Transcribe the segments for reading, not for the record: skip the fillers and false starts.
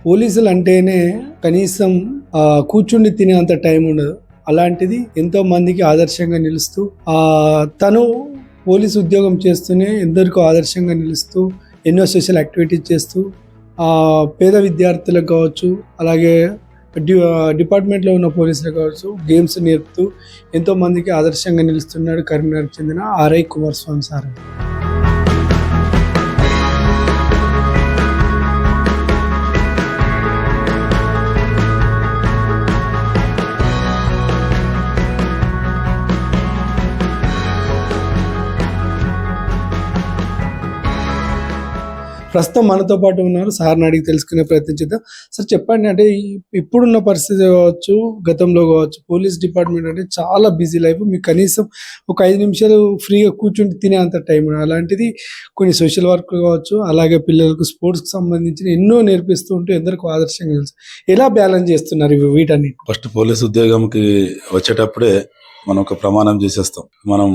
పోలీసులు అంటేనే కనీసం కూర్చుండి తినేంత టైం ఉండదు. అలాంటిది ఎంతో మందికి ఆదర్శంగా నిలుస్తూ తను పోలీసు ఉద్యోగం చేస్తూనే ఎందరికో ఆదర్శంగా నిలుస్తూ ఎన్నో సోషల్ యాక్టివిటీస్ చేస్తూ పేద విద్యార్థులకు కావచ్చు, అలాగే డిపార్ట్మెంట్లో ఉన్న పోలీసులకు కావచ్చు గేమ్స్ నేర్పుతూ ఎంతో మందికి ఆదర్శంగా నిలుస్తున్నాడు కరీంనగర్కి చెందిన ఆర్ఐ కుమారస్వామి సార్. ప్రస్తుతం మనతో పాటు ఉన్నారు. సార్ని అడిగి తెలుసుకునే ప్రయత్నం చేద్దాం. సార్ చెప్పండి, అంటే ఇప్పుడున్న పరిస్థితి కావచ్చు, గతంలో కావచ్చు, పోలీస్ డిపార్ట్మెంట్ అంటే చాలా బిజీ లైఫ్. మీకు కనీసం ఒక 5 నిమిషాలు ఫ్రీగా కూర్చుంటే తినే అంత టైం, అలాంటిది కొన్ని సోషల్ వర్క్ కావచ్చు, అలాగే పిల్లలకు స్పోర్ట్స్కి సంబంధించిన ఎన్నో నేర్పిస్తూ ఉంటూ ఎందరికో ఆదర్శంగా తెలుసు. ఎలా బ్యాలెన్స్ చేస్తున్నారు వీటన్ని? ఫస్ట్ పోలీస్ ఉద్యోగంకి వచ్చేటప్పుడే మనం ఒక ప్రమాణం చేసేస్తాం. మనం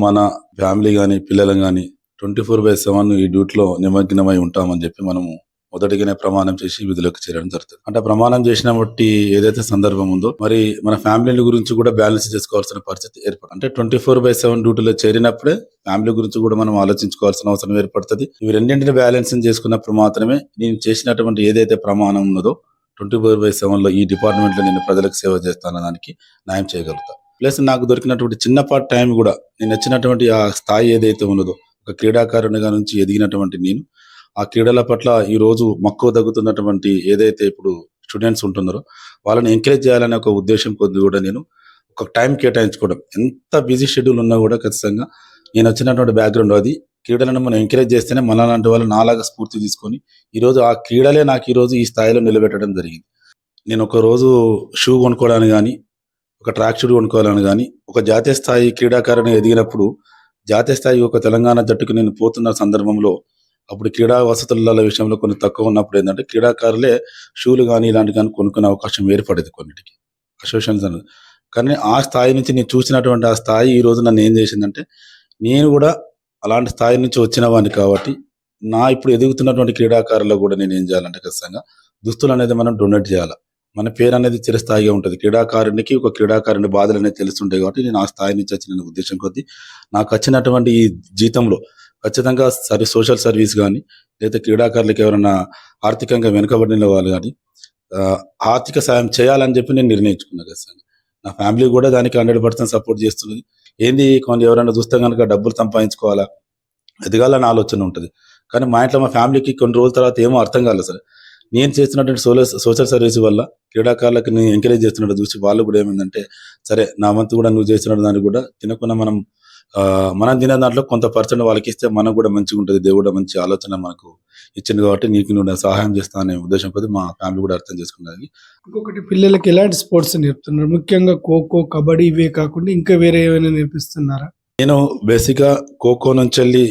మన ఫ్యామిలీ కానీ పిల్లలను కానీ 24/7 ఈ డ్యూటీలో నిమగ్నమై ఉంటామని చెప్పి మనము మొదటిగానే ప్రమాణం చేసి విధులకు చేరడం జరుగుతుంది. అంటే ప్రమాణం చేసిన బట్టి ఏదైతే సందర్భం ఉందో మరి మన ఫ్యామిలీ గురించి కూడా బ్యాలెన్స్ చేసుకోవాల్సిన పరిస్థితి ఏర్పడుతుంది. అంటే 24/7 డ్యూటీలో చేరినప్పుడే ఫ్యామిలీ గురించి కూడా మనం ఆలోచించుకోవాల్సిన అవసరం ఏర్పడుతుంది. ఇవి రెండింటిని బ్యాలెన్స్ చేసుకున్నప్పుడు మాత్రమే నేను చేసినటువంటి ఏదైతే ప్రమాణం ఉన్నదో 24/7 ఈ డిపార్ట్మెంట్ లో నేను ప్రజలకు సేవ చేస్తానన్న దానికి న్యాయం చేయగలుగుతా. ప్లస్ నాకు దొరికినటువంటి చిన్నపాటి టైం కూడా నేను నచ్చినటువంటి ఆ స్థాయి ఏదైతే ఉన్నదో, ఒక క్రీడాకారునిగా నుంచి ఎదిగినటువంటి నేను ఆ క్రీడల పట్ల ఈ రోజు మక్కువ తగ్గుతున్నటువంటి ఏదైతే ఇప్పుడు స్టూడెంట్స్ ఉంటున్నారో వాళ్ళని ఎంకరేజ్ చేయాలనే ఒక ఉద్దేశం కొద్ది కూడా నేను ఒక టైం కేటాయించుకోవడం. ఎంత బిజీ షెడ్యూల్ ఉన్నా కూడా ఖచ్చితంగా నేను వచ్చినటువంటి బ్యాక్గ్రౌండ్ అది క్రీడలను మనం ఎంకరేజ్ చేస్తేనే మనలాంటి వాళ్ళు నాలాగా స్ఫూర్తి తీసుకొని ఈరోజు ఆ క్రీడలే నాకు ఈరోజు ఈ స్థాయిలో నిలబెట్టడం జరిగింది. నేను ఒక రోజు షూ కొనుక్కోవడానికి కానీ, ఒక ట్రాక్ షూట్ కొనుక్కోవాలని కానీ, ఒక జాతీయ స్థాయి క్రీడాకారుని ఎదిగినప్పుడు జాతీయ స్థాయి ఒక తెలంగాణ జట్టుకు నేను పోతున్న సందర్భంలో అప్పుడు క్రీడా వసతుల విషయంలో కొన్ని తక్కువ ఉన్నప్పుడు ఏంటంటే క్రీడాకారులే షూలు కానీ ఇలాంటి కానీ కొనుక్కునే అవకాశం ఏర్పడేది కొన్నిటికి అసోసియేషన్స్ అనేది. కానీ ఆ స్థాయి నుంచి నేను చూసినటువంటి ఆ స్థాయి ఈ రోజు నన్ను ఏం చేసిందంటే, నేను కూడా అలాంటి స్థాయి నుంచి వచ్చిన వాడిని కాబట్టి నా ఇప్పుడు ఎదుగుతున్నటువంటి క్రీడాకారులు కూడా నేను ఏం చేయాలంటే ఖచ్చితంగా దుస్తులు అనేది మనం డొనేట్ చేయాలి. మన పేరు అనేది చిరస్థాయిగా ఉంటుంది. క్రీడాకారునికి ఒక క్రీడాకారుని బాధలు అనేది తెలుస్తుంటాయి కాబట్టి నేను ఆ స్థాయి నుంచి వచ్చిన ఉద్దేశం కొద్దీ నాకు వచ్చినటువంటి ఈ జీతంలో ఖచ్చితంగా సోషల్ సర్వీస్ కానీ లేదా క్రీడాకారులకు ఎవరైనా ఆర్థికంగా వెనుకబడిన వాళ్ళు కానీ ఆర్థిక సాయం చేయాలని చెప్పి నేను నిర్ణయించుకున్నా. ఖచ్చితంగా నా ఫ్యామిలీ కూడా దానికి 100% సపోర్ట్ చేస్తున్నది. ఏంది కొన్ని ఎవరైనా చూస్తే కనుక డబ్బులు సంపాదించుకోవాలా, ఎదగాలని ఆలోచన ఉంటుంది. కానీ మా ఇంట్లో మా ఫ్యామిలీకి కొన్ని రోజుల తర్వాత ఏమో అర్థం కాలేదు సార్. నేను చేస్తున్నటువంటి సోషల్ సర్వీస్ వల్ల క్రీడాకారులకు నేను ఎంకరేజ్ చేస్తున్నట్టు చూసి వాళ్ళు కూడా ఏమైందంటే, సరే నా వంతు కూడా నువ్వు చేస్తున్న దాన్ని కూడా తినకుండా మనం తినే దాంట్లో కొంత పర్సెంట్ వాళ్ళకి ఇస్తే మనకు కూడా మంచిగా ఉంటుంది, దేవుడు మంచి ఆలోచన మనకు ఇచ్చింది కాబట్టి నీకు నువ్వు సహాయం చేస్తా అనే ఉద్దేశం కొద్ది మా ఫ్యామిలీ కూడా అర్థం చేసుకున్నది. ఇంకొకటి, పిల్లలకి ఎలాంటి స్పోర్ట్స్ నేర్పుతున్నారు? ముఖ్యంగా ఖోఖో, కబడ్డీ ఇవే కాకుండా ఇంకా వేరే ఏమైనా నేర్పిస్తున్నారా? నేను బేసిక్గా ఖోఖో నుంచి వెళ్ళి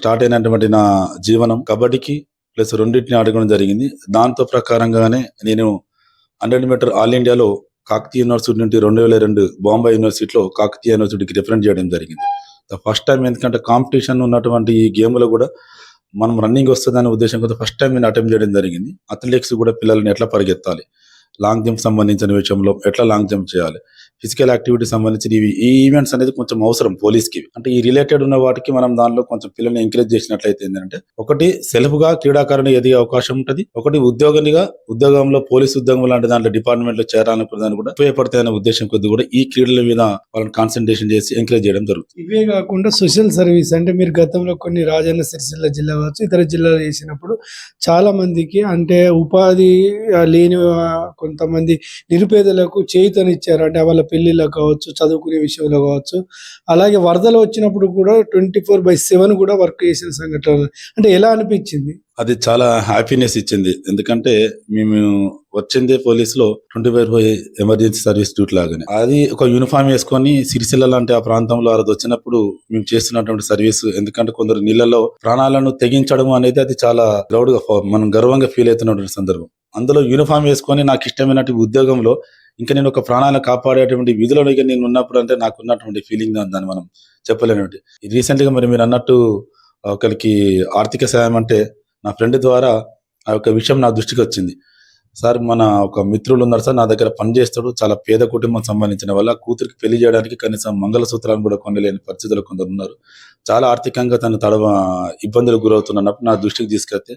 స్టార్ట్ అయినటువంటి నా జీవనం కబడ్డీకి ప్లస్ రెండింటిని ఆడడం జరిగింది. దాంతో ప్రకారంగానే నేను 100 మీటర్ ఆల్ ఇండియాలో కాకతీయ యూనివర్సిటీ నుండి 2002 బాంబే యూనివర్సిటీలో కాకతీయ యూనివర్సిటీకి రిప్రజెంట్ చేయడం జరిగింది. ఫస్ట్ టైం ఎందుకంటే కాంపిటీషన్ ఉన్నటువంటి ఈ గేమ్లో కూడా మనం రన్నింగ్ వస్తుందనే ఉద్దేశం కూడా ఫస్ట్ టైం నేను అటెంప్ట్ చేయడం జరిగింది. అథ్లెటిక్స్ కూడా పిల్లల్ని ఎట్లా పరిగెత్తాలి, లాంగ్ జంప్ సంబంధించిన విషయంలో ఎట్లా లాంగ్ జంప్ చేయాలి, ఫిజికల్ యాక్టివిటీ సంబంధించిన ఈ ఈవెంట్స్ అనేది కొంచెం అవసరం పోలీస్కి. అంటే ఈ రిలేటెడ్ ఉన్న వాటికి మనం దానిలో కొంచెం పిల్లల్ని ఎంకరేజ్ చేసినట్లయితే ఏంటంటే, ఒకటి సెల్ఫ్ గా క్రీడాకారుని ఎదిగే అవకాశం ఉంటుంది, ఒకటి ఉద్యోగంలో పోలీస్ ఉద్యోగం లాంటి దాంట్లో డిపార్ట్మెంట్ లో చేరాలనుకున్న కూడా ఉపయోగపడతాయి అనే ఉద్దేశం కొద్ది కూడా ఈ క్రీడల మీద వాళ్ళని కాన్సన్ట్రేషన్ చేసి ఎంకరేజ్ చేయడం జరుగుతుంది. ఇవే కాకుండా సోషల్ సర్వీస్ అంటే మీరు గతంలో కొన్ని రాజన్న సిరిసిల్ల జిల్లా కావచ్చు, ఇతర జిల్లాలు చేసినప్పుడు చాలా మందికి అంటే ఉపాధి లేని కొంతమంది నిరుపేదలకు చేయూతనిచ్చారు. అంటే వాళ్ళ పెళ్లిళ్ళకు కావచ్చు, చదువుకునే విషయంలో కావచ్చు, అలాగే వరదలు వచ్చినప్పుడు కూడా 24/7 కూడా వర్క్ చేసిన సంఘటన. అంటే ఎలా అనిపించింది? అది చాలా హ్యాపీనెస్ ఇచ్చింది. ఎందుకంటే మేము వచ్చిందే పోలీసులో 24 ఎమర్జెన్సీ సర్వీస్ డ్యూటీ లాగానే, అది ఒక యూనిఫామ్ వేసుకొని సిరిసిల్ల లాంటి ఆ ప్రాంతంలో అది వచ్చినప్పుడు మేము చేస్తున్నటువంటి సర్వీస్. ఎందుకంటే కొందరు నీళ్లలో ప్రాణాలను తెగించడం అనేది అది చాలా ప్రౌడ్ గా మనం గర్వంగా ఫీల్ అవుతున్నటువంటి సందర్భం. అందులో యూనిఫామ్ వేసుకొని నాకు ఇష్టమైనటువంటి ఉద్యోగంలో ఇంకా నేను ఒక ప్రాణాలను కాపాడేటువంటి విధులో నేను ఉన్నప్పుడు అంటే నాకు ఉన్నటువంటి ఫీలింగ్ దాన్ని మనం చెప్పలేనటువంటి. రీసెంట్ గా మరి మీరు అన్నట్టు ఒకరికి ఆర్థిక సాయం అంటే నా ఫ్రెండ్ ద్వారా ఆ యొక్క విషయం నా దృష్టికి వచ్చింది. సార్ మన ఒక మిత్రులు ఉన్నారు సార్, నా దగ్గర పని చేస్తాడు, చాలా పేద కుటుంబం సంబంధించిన వాళ్ళ కూతురికి పెళ్లి చేయడానికి కనీసం మంగళసూత్రాలను కూడా కొనలేని పరిస్థితులు కొందరు ఉన్నారు. చాలా ఆర్థికంగా తను ఇబ్బందులకు గురవుతున్నప్పుడు నా దృష్టికి తీసుకెళ్తే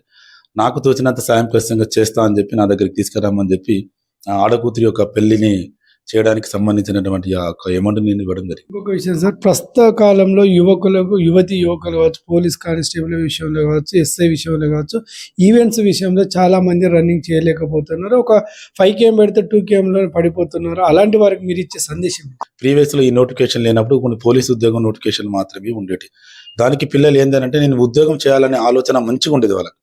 నాకు తోచినంత సాయం ఖచ్చితంగా చేస్తా అని చెప్పి నా దగ్గరికి తీసుకురామని చెప్పి ఆ ఆడకూతురి యొక్క పెళ్లిని చేయడానికి సంబంధించినటువంటి ఆ యొక్క అమౌంట్ నేను ఇవ్వడం జరిగింది. ఇంకొక విషయం సార్, ప్రస్తుత కాలంలో యువకులు కావచ్చు, పోలీస్ కానిస్టేబుల్ విషయంలో కావచ్చు, ఎస్ఐ విషయంలో కావచ్చు, ఈవెంట్స్ విషయంలో చాలా మంది రన్నింగ్ చేయలేకపోతున్నారు. ఒక 5km పెడితే 2kmలో పడిపోతున్నారు. అలాంటి వారికి మీరు ఇచ్చే సందేశం? ప్రీవియస్ లో ఈ నోటిఫికేషన్ లేనప్పుడు కొన్ని పోలీస్ ఉద్యోగం నోటిఫికేషన్ మాత్రమే ఉండేటి. దానికి పిల్లలు ఏంటంటే నేను ఉద్యోగం చేయాలనే ఆలోచన మంచిగా ఉండేది వాళ్ళకి,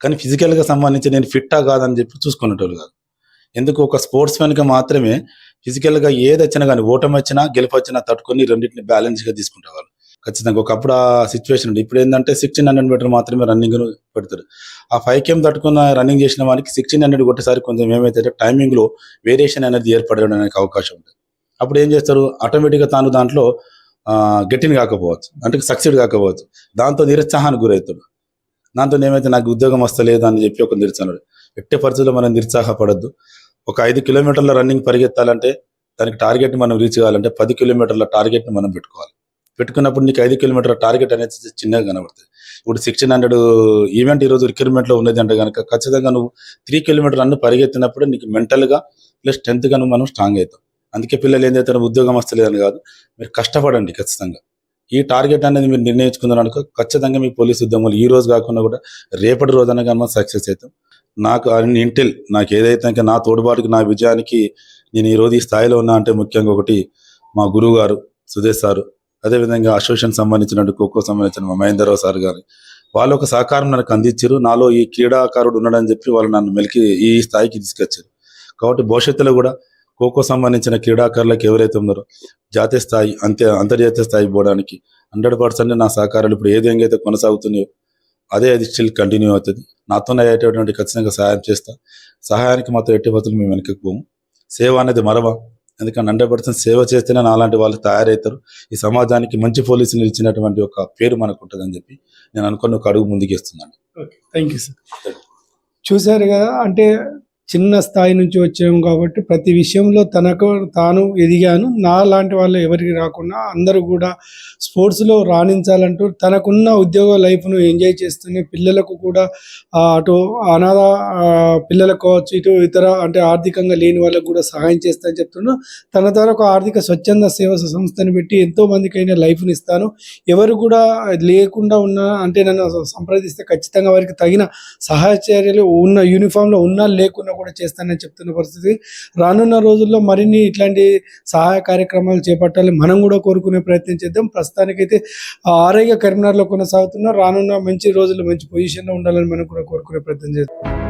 కానీ ఫిజికల్ గా సంబంధించి నేను ఫిట్టా కాదని చెప్పి చూసుకునేటోళ్ళు కాదు. ఎందుకు ఒక స్పోర్ట్స్ మ్యాన్ గా మాత్రమే ఫిజికల్ గా ఏది వచ్చినా కానీ, ఓటమి వచ్చినా గెలుపు వచ్చినా తట్టుకొని రెండింటిని బ్యాలెన్స్ గా తీసుకుంటేవాళ్ళు ఖచ్చితంగా. ఒకప్పుడు ఆ సిచ్యువేషన్ ఉంది. ఇప్పుడు ఏంటంటే 1600 మీటర్ మాత్రమే రన్నింగ్ పెడతారు. ఆ 5km తట్టుకున్న రన్నింగ్ చేసిన వారికి 1600 కొట్టేసరికి కొంచెం ఏమైతే టైమింగ్ లో వేరియేషన్ అనేది ఏర్పడడానికి అవకాశం ఉంటుంది. అప్పుడు ఏం చేస్తారు, ఆటోమేటిక్ గా తాను దాంట్లో గెట్టిన్ కాకపోవచ్చు, అంటే సక్సీడ్ కాకపోవచ్చు, దాంతో నిరుత్సాహానికి గురవుతాడు. దాంతో ఏమైతే నాకు ఉద్యోగం వస్తలేదు అని చెప్పి ఒక నిరుత్సాహం. ఎట్టి పరిస్థితుల్లో మనం నిరుత్సాహపడద్దు. ఒక 5 కిలోమీటర్ల రన్నింగ్ పరిగెత్తాలంటే దానికి టార్గెట్ మనం రీచ్ కావాలంటే 10 కిలోమీటర్ల టార్గెట్ మనం పెట్టుకోవాలి. పెట్టుకున్నప్పుడు నీకు 5 కిలోమీటర్ల టార్గెట్ అనేది చిన్నగా కనబడుతుంది. ఇప్పుడు 1600 ఈవెంట్ ఈరోజు రిక్రూట్మెంట్ లో ఉన్నది అంటే కనుక ఖచ్చితంగా నువ్వు 3 కిలోమీటర్ రన్ పరిగెత్తినప్పుడు నీకు మెంటల్ గా ప్లస్ 10th గా మనం స్ట్రాంగ్ అవుతాం. అందుకే పిల్లలు ఏం చేస్తారు, ఉద్యోగం వస్తలేదని కాదు, మీరు కష్టపడండి. ఖచ్చితంగా ఈ టార్గెట్ అనేది మీరు నిర్ణయించుకున్నారు అనుకో, ఖచ్చితంగా మీ పోలీస్ ఉద్యోగాలు ఈ రోజు కాకుండా కూడా రేపటి రోజున కానీ మనం సక్సెస్ అవుతాం. నాకు ఇంటిల్ నాకు ఏదైతే ఇంకా నా తోడుబాటుకి నా విజయానికి నేను ఈ రోజు ఈ స్థాయిలో ఉన్నా అంటే ముఖ్యంగా ఒకటి మా గురువు గారు సుదేశ్ సారు, అదేవిధంగా అసోసియేషన్ సంబంధించిన ఖోఖో సంబంధించిన మా మహేందర్రావు సార్ గారు, వాళ్ళు ఒక సహకారం నాకు అందించారు. నాలో ఈ క్రీడాకారుడు ఉన్నాడని చెప్పి వాళ్ళు నన్ను మెలికి ఈ స్థాయికి తీసుకొచ్చారు. కాబట్టి భవిష్యత్తులో కూడా ఖోఖో సంబంధించిన క్రీడాకారులకు ఎవరైతే ఉన్నారో జాతీయ స్థాయి అంతర్జాతీయ స్థాయికి పోవడానికి 100% నా సహకారాలు ఇప్పుడు ఏ విధంగా అయితే కొనసాగుతున్నాయో అదే అది స్టిల్ కంటిన్యూ అవుతుంది. నాతో అయ్యేటటువంటి ఖచ్చితంగా సహాయం చేస్తా. సహాయానికి మాత్రం ఎట్టి పరిస్థితులు మేము వెనక్కి పోము. సేవ అనేది మరవ, ఎందుకంటే 100% సేవ చేస్తేనే నాలాంటి వాళ్ళు తయారవుతారు. ఈ సమాజానికి మంచి పోలీసులు ఇచ్చినటువంటి ఒక పేరు మనకు ఉంటుందని చెప్పి నేను అనుకుని ఒక అడుగు ముందుకేస్తున్నాను. Thank you sir. చూశారు కదా, అంటే చిన్న స్థాయి నుంచి వచ్చాము కాబట్టి ప్రతి విషయంలో తాను ఎదిగాను, నా లాంటి వాళ్ళు ఎవరికి రాకుండా అందరూ కూడా స్పోర్ట్స్లో రాణించాలంటూ తనకున్న ఉద్యోగ లైఫ్ను ఎంజాయ్ చేస్తూనే పిల్లలకు కూడా అటు అనాథ పిల్లలకు కావచ్చు, ఇటు ఇతర అంటే ఆర్థికంగా లేని వాళ్ళకు కూడా సహాయం చేస్తానని చెప్తున్నాను. తన ద్వారా ఒక ఆర్థిక స్వచ్ఛంద సేవ సంస్థను పెట్టి ఎంతో మందికైనా లైఫ్ని ఇస్తాను. ఎవరు కూడా లేకుండా అంటే నన్ను సంప్రదిస్తే ఖచ్చితంగా వారికి తగిన సహాయ చర్యలు ఉన్న యూనిఫామ్లో ఉన్నా లేకున్నా కూడా చేస్తానని చెప్తున్న పరిస్థితి. రానున్న రోజుల్లో మరిన్ని ఇట్లాంటి సహాయ కార్యక్రమాలు చేపట్టాలి, మనం కూడా కోరుకునే ప్రయత్నం చేద్దాం. ప్రస్తుతానికైతే ఆరోగ్య కరీంనగర్లో కొనసాగుతున్నా, రానున్న మంచి రోజుల్లో మంచి పొజిషన్లో ఉండాలని మనం కూడా కోరుకునే ప్రయత్నం చేద్దాం.